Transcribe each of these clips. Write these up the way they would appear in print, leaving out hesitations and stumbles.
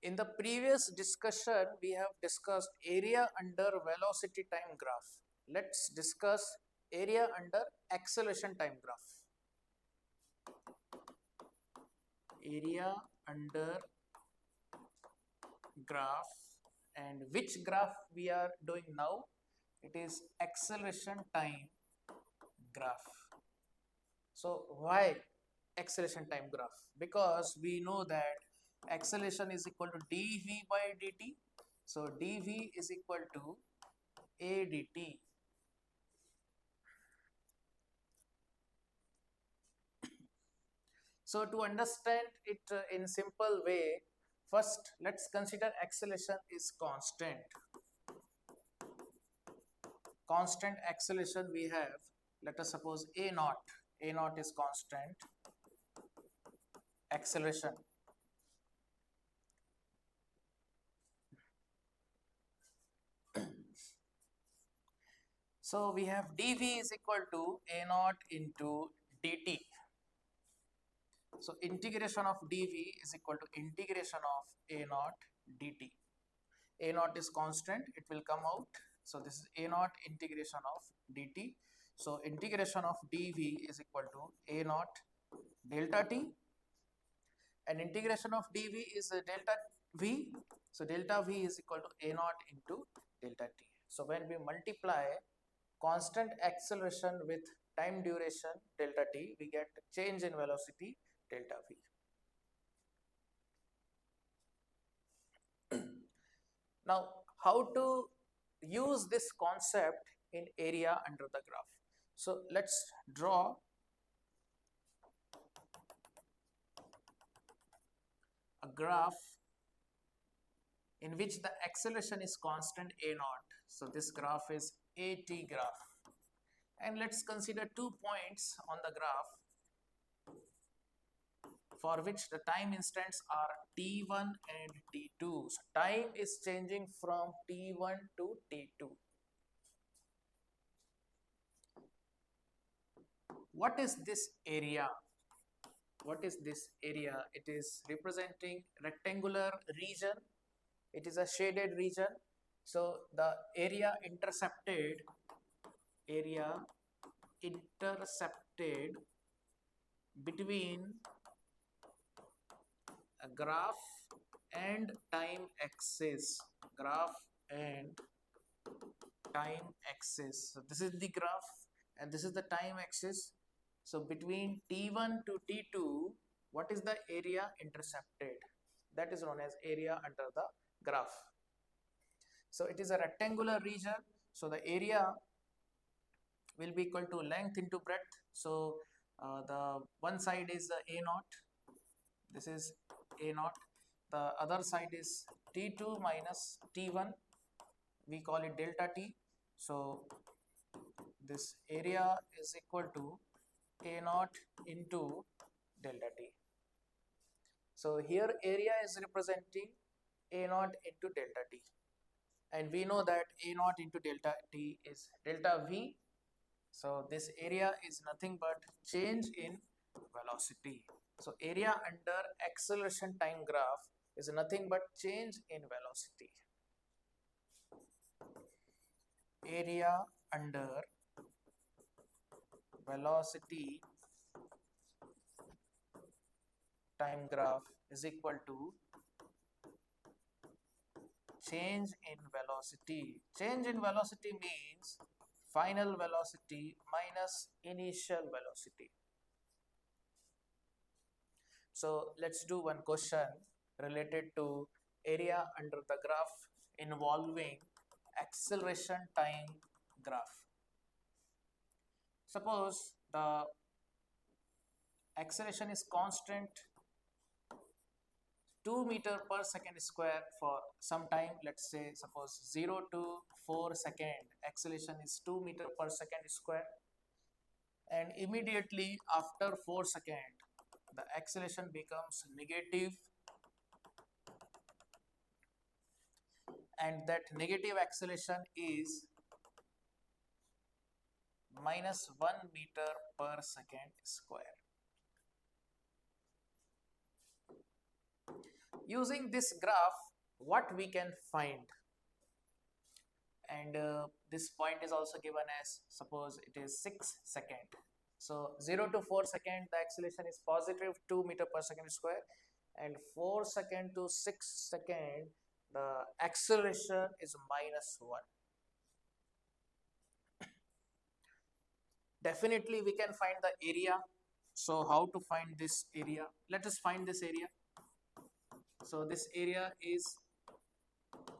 In the previous discussion, we have discussed area under velocity time graph. Let's discuss area under acceleration time graph. Area under graph, and which graph we are doing now? It is acceleration time graph. So why acceleration time graph? Because we know that acceleration is equal to dv by dt. So dv is equal to a dt. So to understand it in simple way, first let's consider acceleration is constant. Constant acceleration we have, let us suppose a naught. A naught is constant acceleration. So we have dv is equal to a naught into dt. So integration of dv is equal to integration of a naught dt. A naught is constant, it will come out. So this is a naught integration of dt. So integration of dv is equal to a naught delta t, and integration of dv is delta v. So delta v is equal to a naught into delta t. So when we multiply constant acceleration with time duration delta t, we get change in velocity delta v. Now, how to use this concept in area under the graph? So let's draw a graph in which the acceleration is constant a naught. So this graph is AT graph. And let's consider 2 points on the graph for which the time instants are t1 and t2. So time is changing from t1 to t2. What is this area? What is this area? It is representing rectangular region. It is a shaded region. So the area intercepted between a graph and time axis. Graph and time axis. So this is the graph and this is the time axis. So between t1 to t2, what is the area intercepted? That is known as area under the graph. So it is a rectangular region. So the area will be equal to length into breadth. So the one side is a naught. This is a naught. The other side is t2 minus t1. We call it delta t. So this area is equal to a naught into delta t. So here area is representing a naught into delta t, and we know that a naught into delta t is delta v. So this area is nothing but change in velocity. So area under acceleration time graph is nothing but change in velocity. Area under velocity time graph is equal to change in velocity. Change in velocity means final velocity minus initial velocity. So let's do one question related to area under the graph involving acceleration time graph. Suppose the acceleration is constant 2 meter per second square for some time. Let's say suppose 0 to 4 second acceleration is 2 meter per second square, and immediately after 4 second the acceleration becomes negative, and that negative acceleration is minus 1 meter per second square. Using this graph, what we can find, and this point is also given as, suppose it is 6 second. So 0 to 4 second, the acceleration is positive 2 meter per second square, and 4 second to 6 second, the acceleration is minus 1. Definitely we can find the area. So how to find this area? Let us find this area. So this area is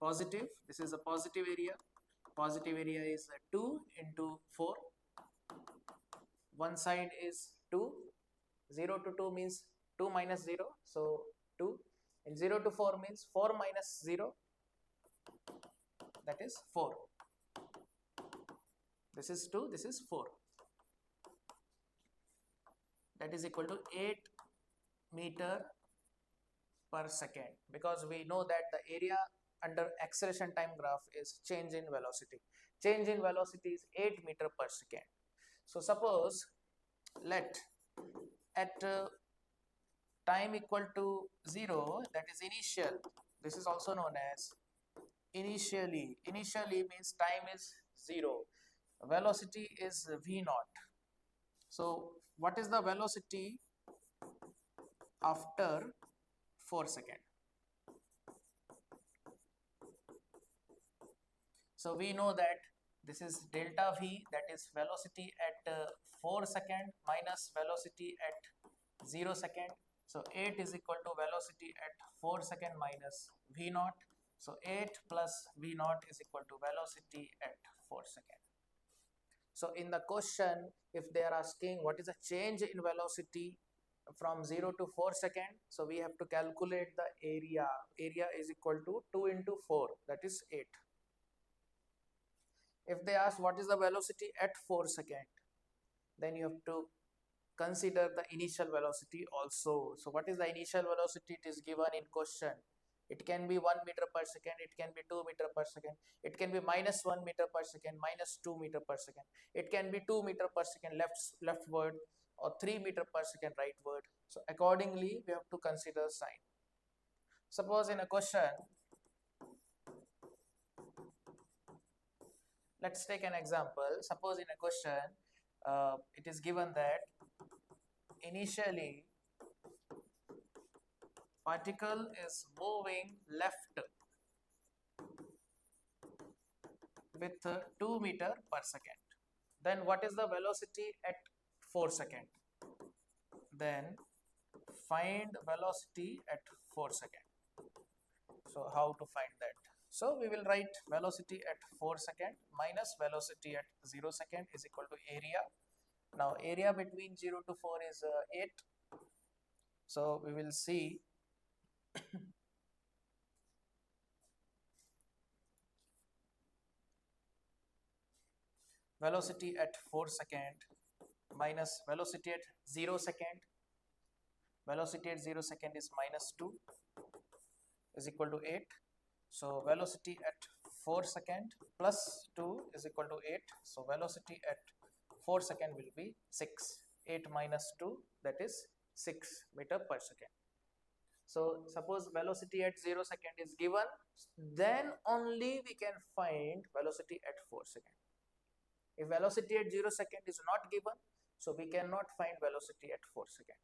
positive. This is a positive area. Positive area is 2 into 4. One side is 2. 0 to 2 means 2 minus 0. So 2. And 0 to 4 means 4 minus 0. That is 4. This is 2. This is 4. That is equal to 8 meter per second, because we know that the area under acceleration time graph is change in velocity. Change in velocity is 8 meter per second. So suppose let at time equal to 0, that is initial, this is also known as initially. Initially means time is 0, velocity is v naught. So what is the velocity after 4 second? So we know that this is delta v, that is velocity at 4 second minus velocity at 0 second. So 8 is equal to velocity at 4 second minus v naught. So 8 plus v naught is equal to velocity at 4 second. So in the question, if they are asking what is the change in velocity from 0 to 4 second, so we have to calculate the area. Area is equal to 2 into 4, that is 8. If they ask what is the velocity at 4 second, then you have to consider the initial velocity also. So what is the initial velocity? It is given in question. It can be 1 meter per second, it can be 2 meter per second, it can be minus 1 meter per second, minus 2 meter per second, it can be 2 meter per second leftward, or 3 meter per second rightward. So accordingly we have to consider sign. Suppose in a question, let's take an example. Suppose in a question it is given that initially particle is moving left with 2 meter per second. Then what is the velocity at 4 second? Then find velocity at 4 second. So how to find that? So we will write velocity at 4 second minus velocity at 0 second is equal to area. Now area between 0 to 4 is 8. So we will see velocity at 4 second minus velocity at 0 second. Velocity at 0 second is minus 2 is equal to 8. So velocity at 4 second plus 2 is equal to 8. So velocity at 4 second will be 6. 8 minus 2, that is 6 meter per second. So suppose velocity at 0 second is given, then only we can find velocity at 4 second. If velocity at 0 second is not given, so we cannot find velocity at 4 second.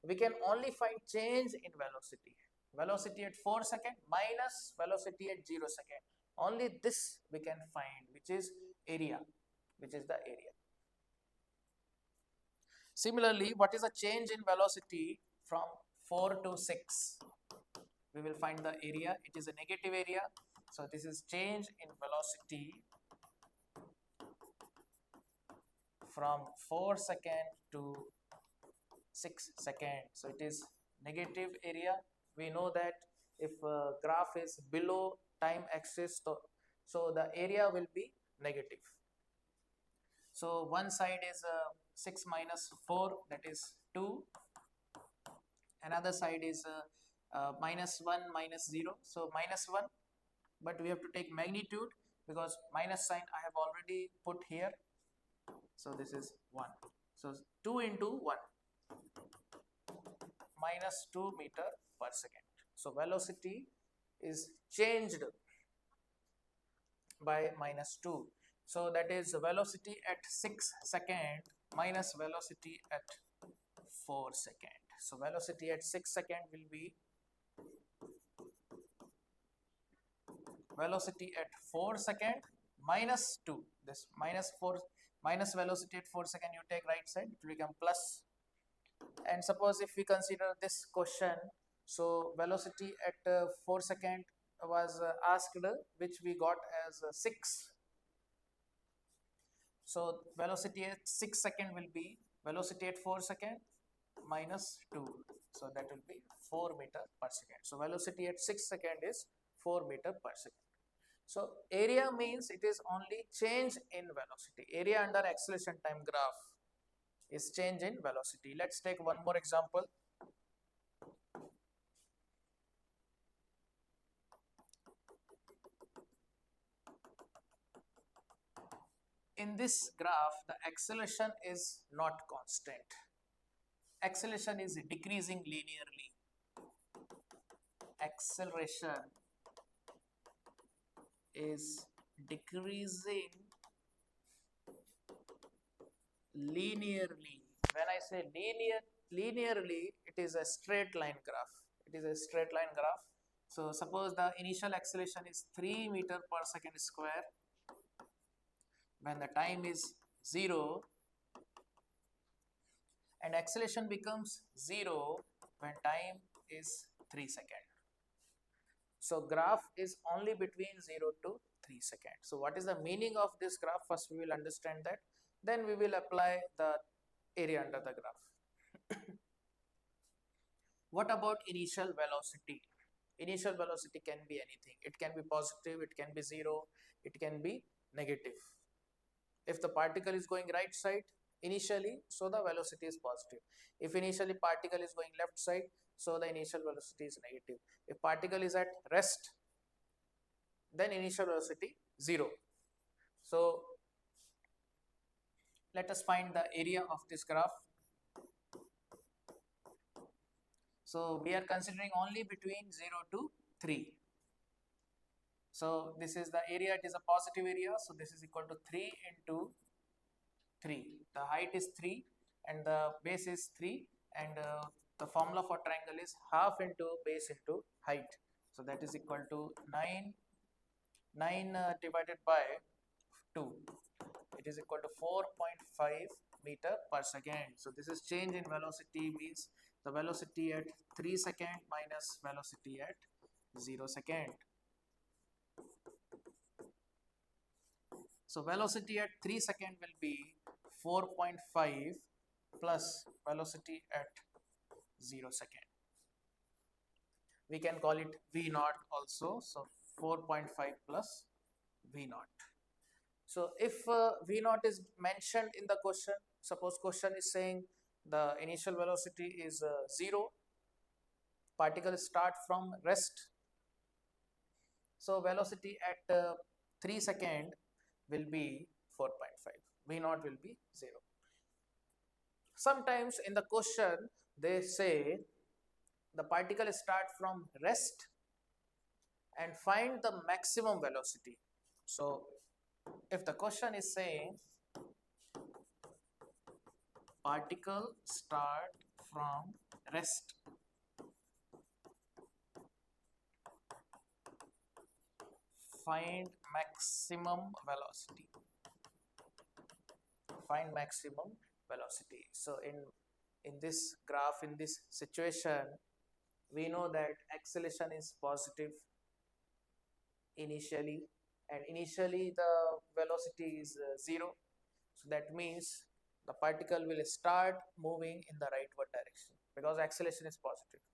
We can only find change in velocity. Velocity at 4 second minus velocity at 0 second. Only this we can find, which is area, which is the area. Similarly, what is the change in velocity from 4 to 6? We will find the area. It is a negative area. So this is change in velocity from 4 second to 6 second. So it is negative area. We know that if graph is below time axis, so the area will be negative. So one side is 6 minus 4, that is 2. Another side is minus 1 minus 0, so minus 1, but we have to take magnitude because minus sign I have already put here. So this is 1. So 2 into 1, minus 2 meter per second. So velocity is changed by -2. So that is velocity at 6 second minus velocity at 4 second. So velocity at 6 second will be velocity at 4 second minus 2. This minus 4 minus velocity at 4 second, you take right side, it will become plus. And suppose if we consider this question, so velocity at 4 second was asked, which we got as 6. So velocity at 6 second will be velocity at 4 second minus 2. So that will be 4 meter per second. So velocity at 6 second is 4 meter per second. So area means it is only change in velocity. Area under acceleration time graph is change in velocity. Let's take one more example. In this graph, the acceleration is not constant. Acceleration is decreasing linearly. Acceleration is decreasing linearly. When I say linearly, it is a straight line graph. It is a straight line graph. So suppose the initial acceleration is 3 meter per second square. When the time is 0, and acceleration becomes 0 when time is 3 seconds. So graph is only between 0 to 3 seconds. So what is the meaning of this graph? First we will understand that. Then we will apply the area under the graph. What about initial velocity? Initial velocity can be anything. It can be positive, it can be 0, it can be negative. If the particle is going right side initially, so the velocity is positive. If initially particle is going left side, so the initial velocity is negative. If particle is at rest, then initial velocity 0. So let us find the area of this graph. So we are considering only between 0 to 3. So this is the area, it is a positive area, so this is equal to 3 into 3. The height is 3 and the base is 3, and the formula for triangle is half into base into height. So that is equal to 9 divided by 2. It is equal to 4.5 meter per second. So this is change in velocity, means the velocity at 3 second minus velocity at 0 second. So velocity at 3 second will be 4.5 plus velocity at 0 second. We can call it V naught also. So 4.5 plus V naught. So if V naught is mentioned in the question, suppose question is saying the initial velocity is 0, particle start from rest. So velocity at 3 second will be 4.5. V naught will be 0. Sometimes in the question they say the particle start from rest and find the maximum velocity. So if the question is saying particle start from rest, find maximum velocity. Find maximum velocity. So in this graph, in this situation, we know that acceleration is positive initially, and initially the velocity is 0. So that means the particle will start moving in the rightward direction because acceleration is positive,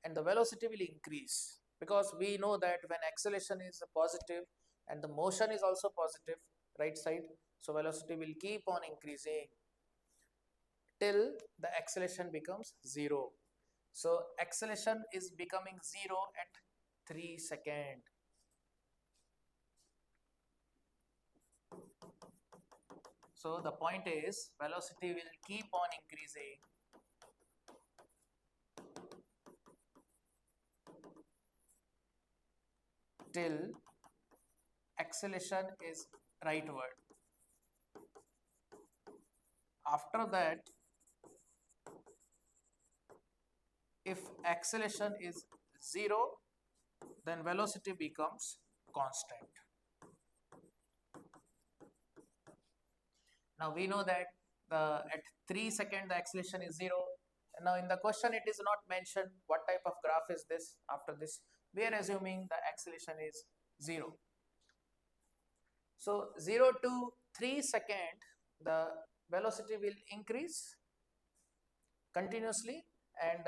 and the velocity will increase because we know that when acceleration is positive and the motion is also positive right side, so velocity will keep on increasing till the acceleration becomes 0. So acceleration is becoming 0 at 3 second. So the point is velocity will keep on increasing till acceleration is rightward. After that, if acceleration is 0, then velocity becomes constant. Now we know that at 3 seconds the acceleration is 0. Now in the question it is not mentioned what type of graph is this. After this we are assuming the acceleration is 0. So 0 to 3 second the velocity will increase continuously, and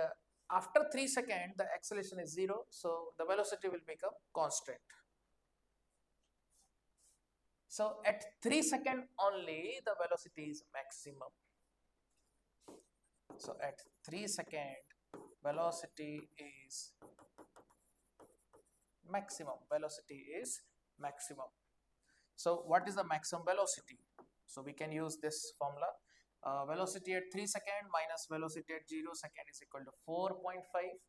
after 3 seconds the acceleration is 0, so the velocity will become constant. So at 3 seconds only the velocity is maximum. So at 3 seconds velocity is maximum. Velocity is maximum. So what is the maximum velocity? So we can use this formula. Velocity at 3 seconds minus velocity at 0 second is equal to 4.5,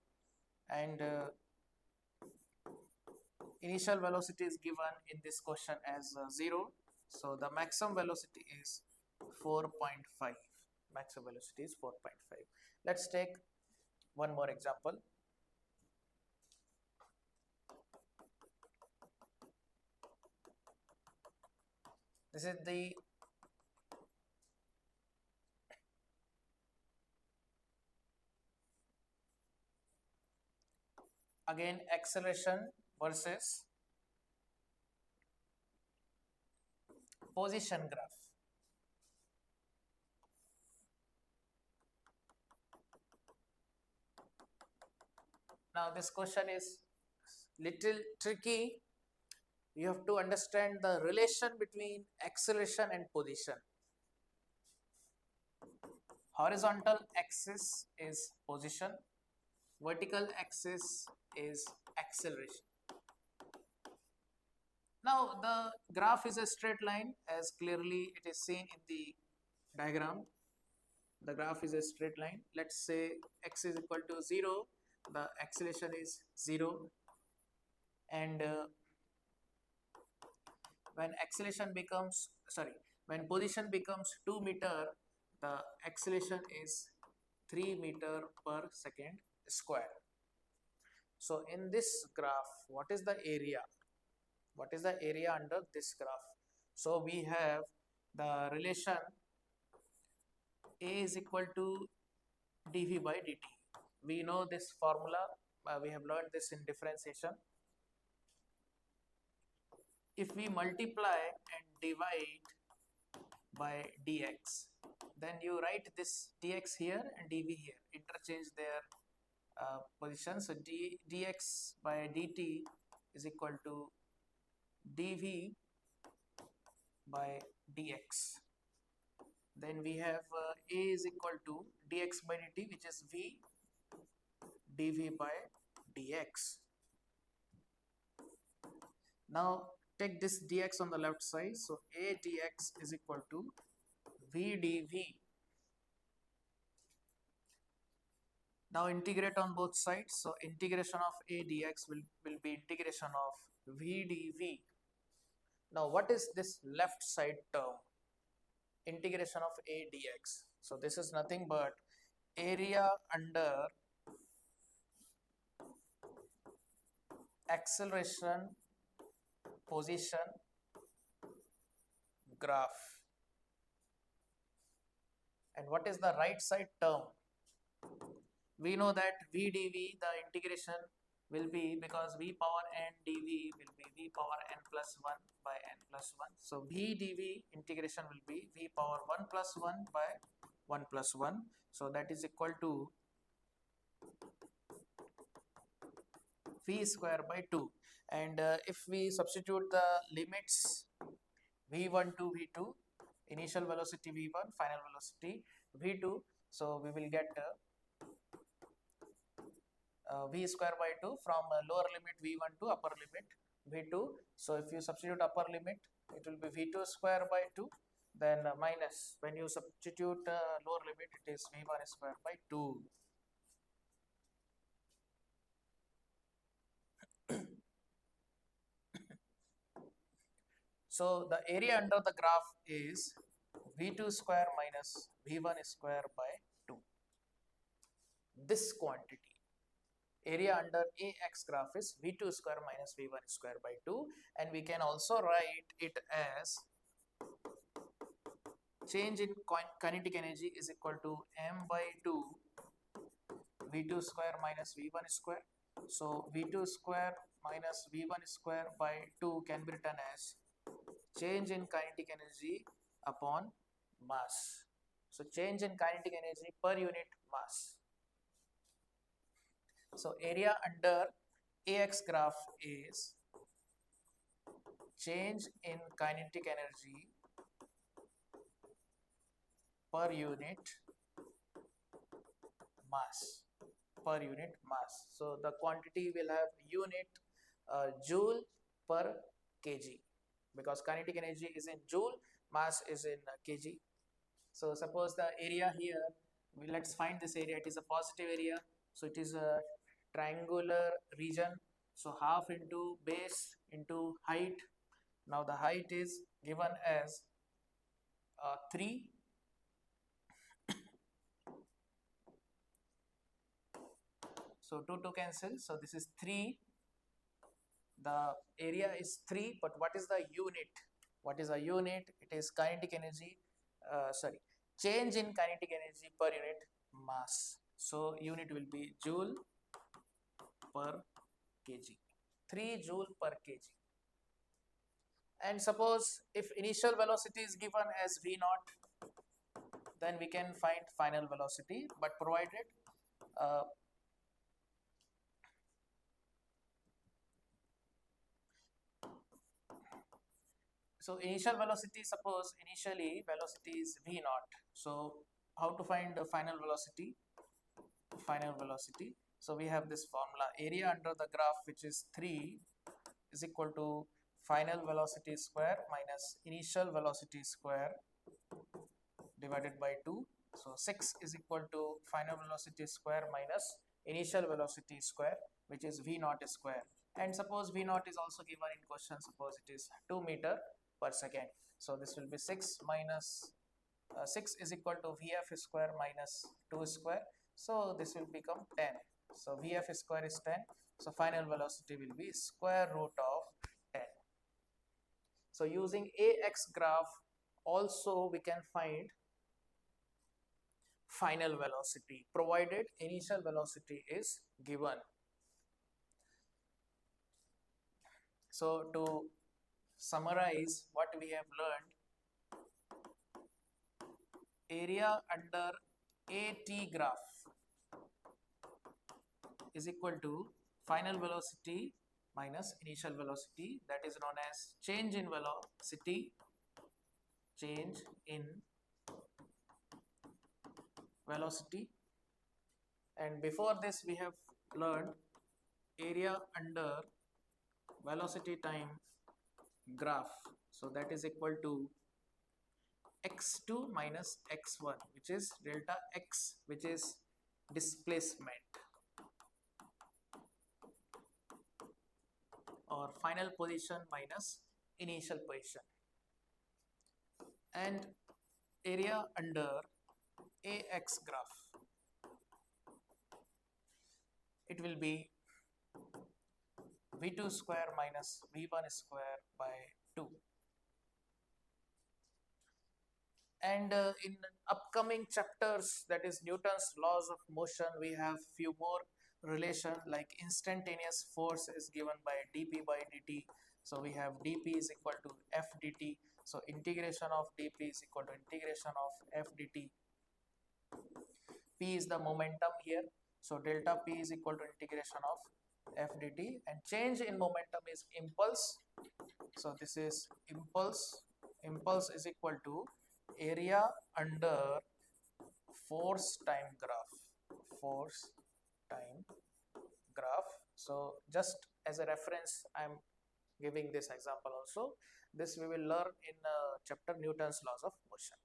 and initial velocity is given in this question as 0. So the maximum velocity is 4.5. Maximum velocity is 4.5. Let's take one more example. This is the again acceleration versus position graph. Now this question is little tricky. You have to understand the relation between acceleration and position. Horizontal axis is position, vertical axis is acceleration. Now the graph is a straight line, as clearly it is seen in the diagram. The graph is a straight line. Let's say x is equal to 0, the acceleration is 0, and when position becomes 2 meter, the acceleration is 3 meter per second square. So in this graph, what is the area? What is the area under this graph? So we have the relation A is equal to dV by dt. We know this formula, we have learned this in differentiation. If we multiply and divide by dx, then you write this dx here and dv here, interchange their position. So dx by dt is equal to dv by dx. Then we have a is equal to dx by dt, which is v dv by dx. Now take this dx on the left side, so a dx is equal to v dv. Now integrate on both sides, so integration of a dx will be integration of v dv. Now what is this left side term? Integration of a dx. So this is nothing but area under acceleration position graph. And what is the right side term? We know that v dv, the integration will be, because v power n dv will be v power n plus 1 by n plus 1. So v dv integration will be v power 1 plus 1 by 1 plus 1. So that is equal to v square by 2. And if we substitute the limits v1 to v2, initial velocity v1, final velocity v2, so we will get v square by 2 from lower limit v1 to upper limit v2. So if you substitute upper limit, it will be v2 square by 2, then minus, when you substitute lower limit, it is v1 square by 2. So the area under the graph is V2 square minus V1 square by 2. This quantity, area under AX graph, is V2 square minus V1 square by 2, and we can also write it as change in kinetic energy is equal to m by 2 V2 square minus V1 square. So V2 square minus V1 square by 2 can be written as change in kinetic energy upon mass. So change in kinetic energy per unit mass. So area under AX graph is change in kinetic energy per unit mass. Per unit mass. So the quantity will have unit joule per kg, because kinetic energy is in joule, mass is in kg. So suppose the area here, let's find this area. It is a positive area, so it is a triangular region. So half into base into height. Now the height is given as 3. So 2 to cancel. So this is 3. The area is 3, but what is the unit? What is a unit? It is kinetic energy, change in kinetic energy per unit mass. So unit will be joule per kg, 3 joule per kg. And suppose if initial velocity is given as v naught, then we can find final velocity, but provided so initial velocity, suppose initially velocity is v naught. So how to find the final velocity? Final velocity. So we have this formula, area under the graph, which is 3, is equal to final velocity square minus initial velocity square divided by 2. So 6 is equal to final velocity square minus initial velocity square, which is v naught square. And suppose v naught is also given in question, suppose it is 2 meter per second. So this will be 6 minus 6 is equal to Vf square minus 2 square. So this will become 10. So Vf square is 10. So final velocity will be square root of 10. So using AX graph also we can find final velocity, provided initial velocity is given. So to summarize what we have learned, area under AT graph is equal to final velocity minus initial velocity, that is known as change in velocity, change in velocity. And before this we have learned area under velocity time graph, so that is equal to x2 minus x1, which is delta x, which is displacement or final position minus initial position. And area under AX graph, it will be V2 square minus V1 square by 2. And in upcoming chapters, that is Newton's laws of motion, we have few more relation, like instantaneous force is given by dp by dt. So we have dp is equal to f dt. So integration of dp is equal to integration of f dt. P is the momentum here. So delta p is equal to integration of f dt, and change in momentum is impulse. So this is impulse. Impulse is equal to area under force time graph. Force time graph. So just as a reference, I am giving this example also. This we will learn in chapter Newton's laws of motion.